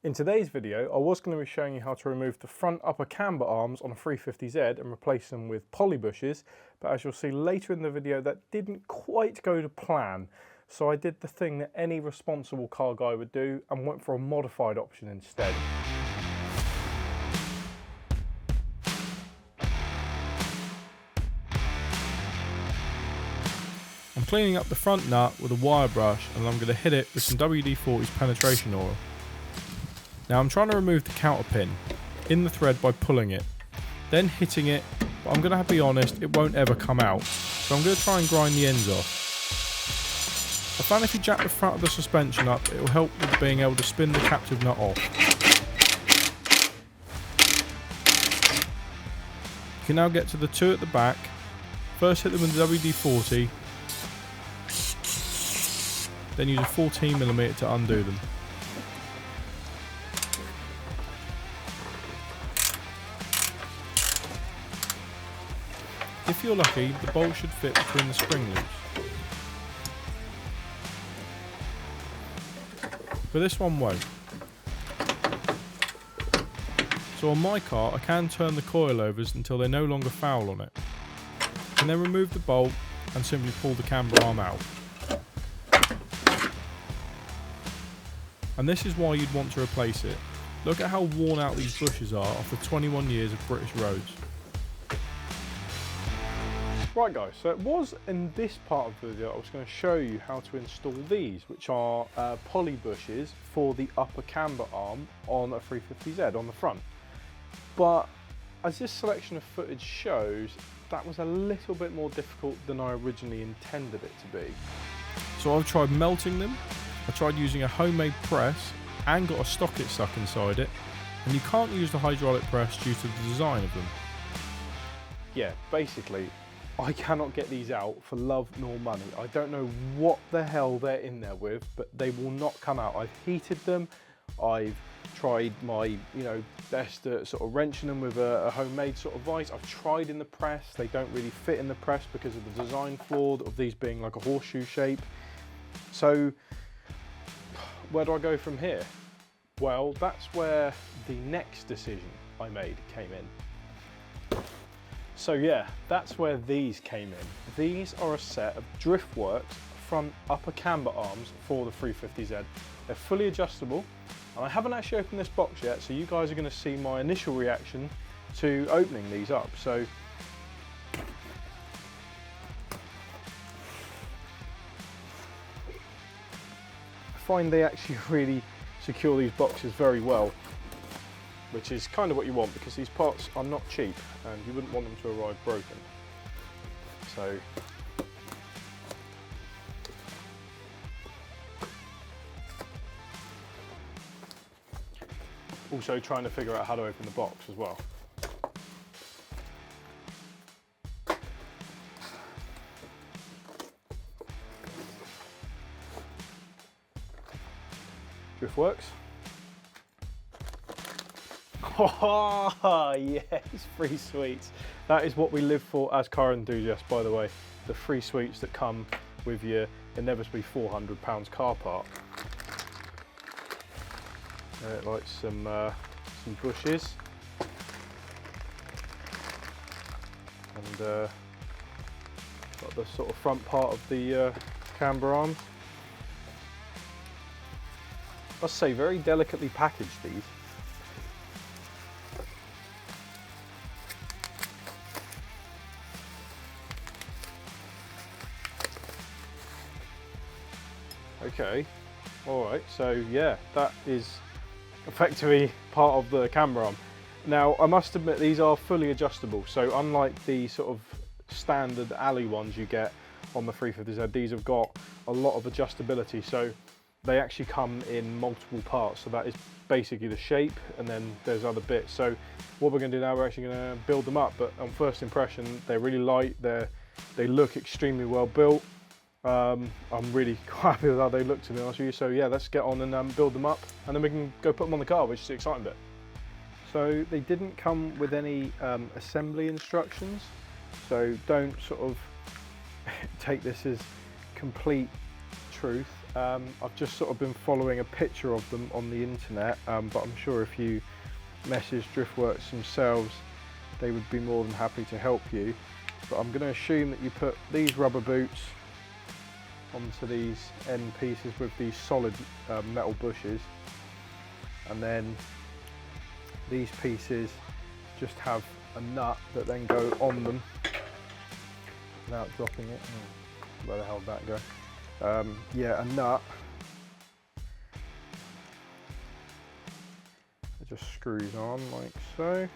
In today's video, I was going to be showing you how to remove the front upper camber arms on a 350Z and replace them with poly bushes, but as you'll see later in the video, that didn't quite go to plan. So I did the thing that any responsible car guy would do and went for a modified option instead. I'm cleaning up the front nut with a wire brush and I'm going to hit it with some WD-40's penetration oil. Now I'm trying to remove the counter pin in the thread by pulling it, then hitting it, but I'm going to have to be honest, it won't ever come out. So I'm going to try and grind the ends off. I found if you jack the front of the suspension up, it will help with being able to spin the captive nut off. You can now get to the two at the back. First hit them with the WD-40, then use a 14mm to undo them. If you're lucky, the bolt should fit between the spring loops. But this one won't. So on my car, I can turn the coilovers until they're no longer foul on it. And then remove the bolt and simply pull the camber arm out. And this is why you'd want to replace it. Look at how worn out these bushes are after 21 years of British roads. Right guys, so it was in this part of the video I was going to show you how to install these, which are poly bushes for the upper camber arm on a 350Z on the front. But as this selection of footage shows, that was a little bit more difficult than I originally intended it to be. So I've tried melting them, I tried using a homemade press and got a socket stuck inside it, and you can't use the hydraulic press due to the design of them. Yeah, basically, I cannot get these out for love nor money. I don't know what the hell they're in there with, but they will not come out. I've heated them, I've tried my best at sort of wrenching them with a homemade sort of vise. I've tried in the press, they don't really fit in the press because of the design flaw of these being like a horseshoe shape. So where do I go from here? Well, that's where the next decision I made came in. So yeah, that's where these came in. These are a set of Driftworks front upper camber arms for the 350Z. They're fully adjustable, and I haven't actually opened this box yet, so you guys are going to see my initial reaction to opening these up. So I find they actually really secure these boxes very well, which is kind of what you want because these parts are not cheap and you wouldn't want them to arrive broken. So also trying to figure out how to open the box as well. Driftworks. Oh yes, free sweets. That is what we live for as car enthusiasts, by the way. The free sweets that come with your inevitably £400 car part. Like some bushes. And got the sort of front part of the camber arms. I must say, very delicately packaged these. Okay, alright, so yeah, that is effectively part of the camber arm. Now, I must admit these are fully adjustable, so unlike the sort of standard alley ones you get on the 350Z, these have got a lot of adjustability, so they actually come in multiple parts. So that is basically the shape, and then there's other bits. So what we're going to do now, we're actually going to build them up, but on first impression, they're really light, they look extremely well built. I'm really quite happy with how they look, to be honest with you. So yeah, let's get on and build them up, and then we can go put them on the car, which is the exciting bit. So they didn't come with any assembly instructions, so don't sort of take this as complete truth. I've just sort of been following a picture of them on the internet, but I'm sure if you message Driftworks themselves, they would be more than happy to help you. But I'm going to assume that you put these rubber boots onto these end pieces with these solid metal bushes, and then these pieces just have a nut that then go on them without dropping it. Where the hell did that go? Yeah, a nut. It just screws on like so.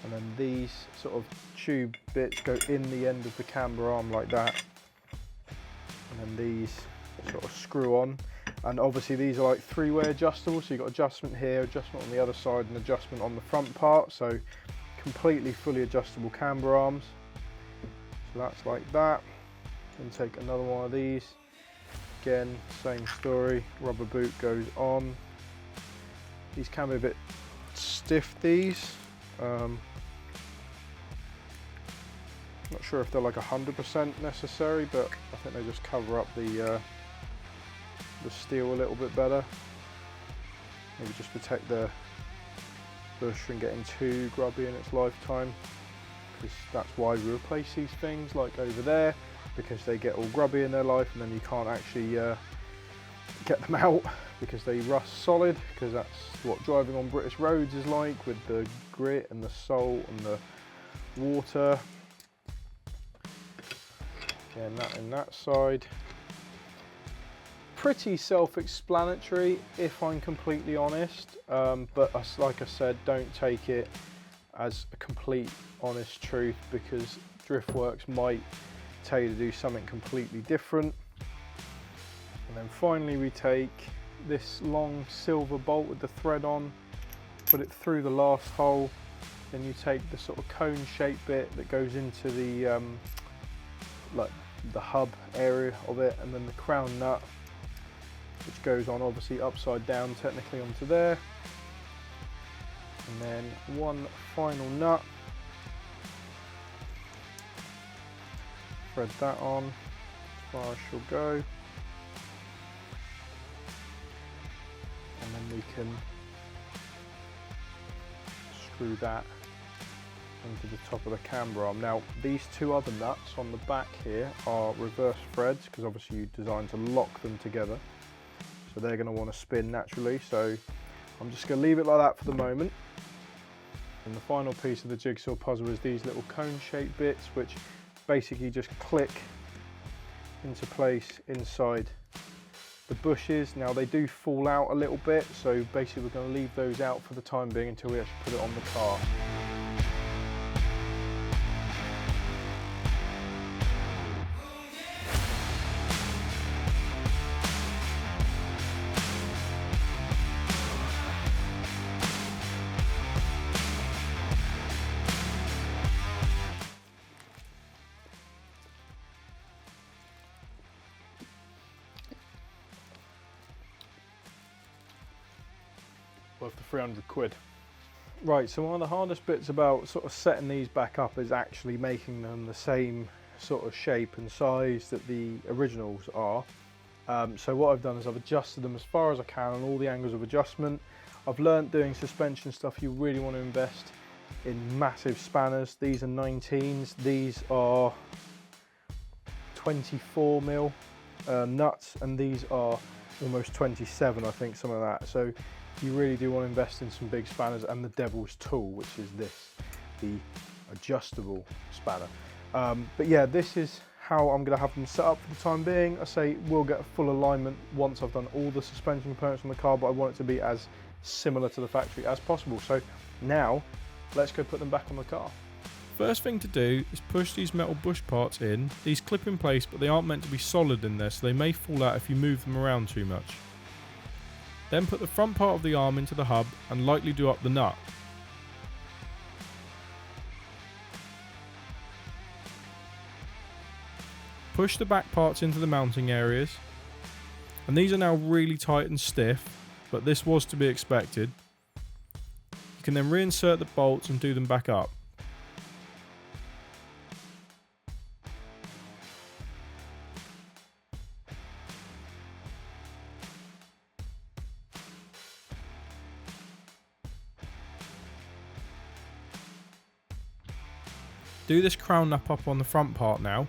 And then these sort of tube bits go in the end of the camber arm like that. And then these sort of screw on. And obviously these are like three-way adjustable, so you've got adjustment here, adjustment on the other side, and adjustment on the front part. So completely fully adjustable camber arms. So that's like that. Then take another one of these. Again, same story, rubber boot goes on. These can be a bit stiff, these. Not sure if they're like 100% necessary, but I think they just cover up the steel a little bit better. Maybe just protect the bush from getting too grubby in its lifetime, because that's why we replace these things like over there, because they get all grubby in their life and then you can't actually get them out because they rust solid, because that's what driving on British roads is like, with the grit and the salt and the water. Again, that in that side. Pretty self-explanatory if I'm completely honest, but like I said, don't take it as a complete honest truth, because Driftworks might tell you to do something completely different. And then finally we take this long silver bolt with the thread on, put it through the last hole, then you take the sort of cone shaped bit that goes into the like the hub area of it, and then the crown nut, which goes on obviously upside down technically onto there, and then one final nut, thread that on as far as she'll go, and then we can screw that into the top of the camber arm. Now these two other nuts on the back here are reverse threads, because obviously you designed to lock them together, so they're going to want to spin naturally, so I'm just going to leave it like that for the moment. And the final piece of the jigsaw puzzle is these little cone shaped bits, which basically just click into place inside the bushes. Now they do fall out a little bit, so basically we're going to leave those out for the time being until we actually put it on the car. Worth the 300 quid. Right, so one of the hardest bits about sort of setting these back up is actually making them the same sort of shape and size that the originals are. So what I've done is I've adjusted them as far as I can on all the angles of adjustment. I've learnt doing suspension stuff, you really want to invest in massive spanners. These are 19s, these are 24mm nuts, and these are almost 27, I think, some of that. So you really do want to invest in some big spanners, and the devil's tool, which is this, the adjustable spanner. But yeah, this is how I'm going to have them set up for the time being. I say we'll get a full alignment once I've done all the suspension components on the car, but I want it to be as similar to the factory as possible. So now let's go put them back on the car. First thing to do is push these metal bush parts in. These clip in place, but they aren't meant to be solid in there, so they may fall out if you move them around too much. Then put the front part of the arm into the hub and lightly do up the nut. Push the back parts into the mounting areas, and these are now really tight and stiff, but this was to be expected. You can then reinsert the bolts and do them back up. Do this crown nut up on the front part now,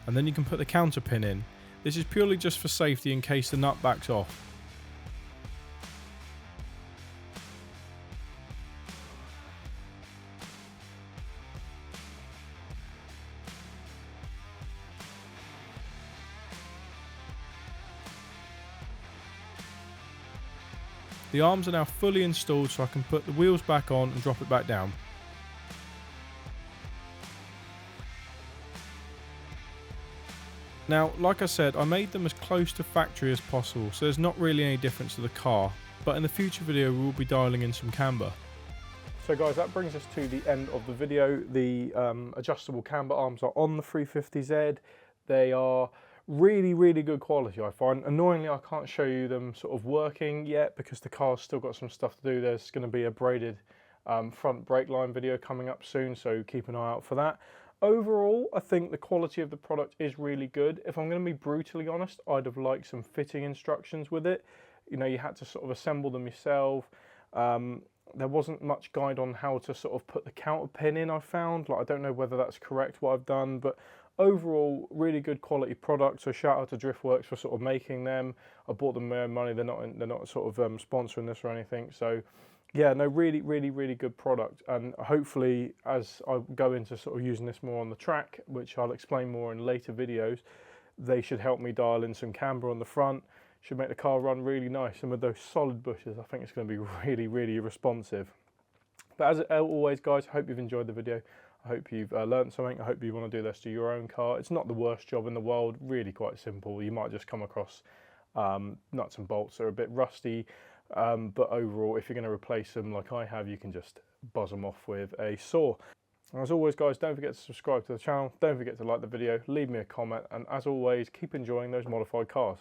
and then you can put the counter pin in. This is purely just for safety in case the nut backs off. The arms are now fully installed, so I can put the wheels back on and drop it back down. Now, like I said, I made them as close to factory as possible, so there's not really any difference to the car, but in the future video we will be dialing in some camber. So guys, that brings us to the end of the video. The adjustable camber arms are on the 350Z. They are really good quality, I find. Annoyingly, I can't show you them sort of working yet because the car's still got some stuff to do. There's going to be a braided front brake line video coming up soon, so keep an eye out for that. Overall, I think the quality of the product is really good. If I'm going to be brutally honest, I'd have liked some fitting instructions with it. You know, you had to sort of assemble them yourself. There wasn't much guide on how to sort of put the counter pin in, I found. Like, I don't know whether that's correct what I've done, but overall, really good quality product. So shout out to Driftworks for sort of making them. I bought them their own money. They're not sort of sponsoring this or anything. So yeah, no, really good product. And hopefully, as I go into sort of using this more on the track, which I'll explain more in later videos, they should help me dial in some camber on the front. Should make the car run really nice. And with those solid bushes, I think it's going to be really responsive. But as always, guys, I hope you've enjoyed the video. I hope you've learned something. I hope you want to do this to your own car. It's not the worst job in the world, really quite simple. You might just come across nuts and bolts that are a bit rusty, but overall, if you're going to replace them like I have, you can just buzz them off with a saw. And as always, guys, don't forget to subscribe to the channel. Don't forget to like the video, leave me a comment, and as always, keep enjoying those modified cars.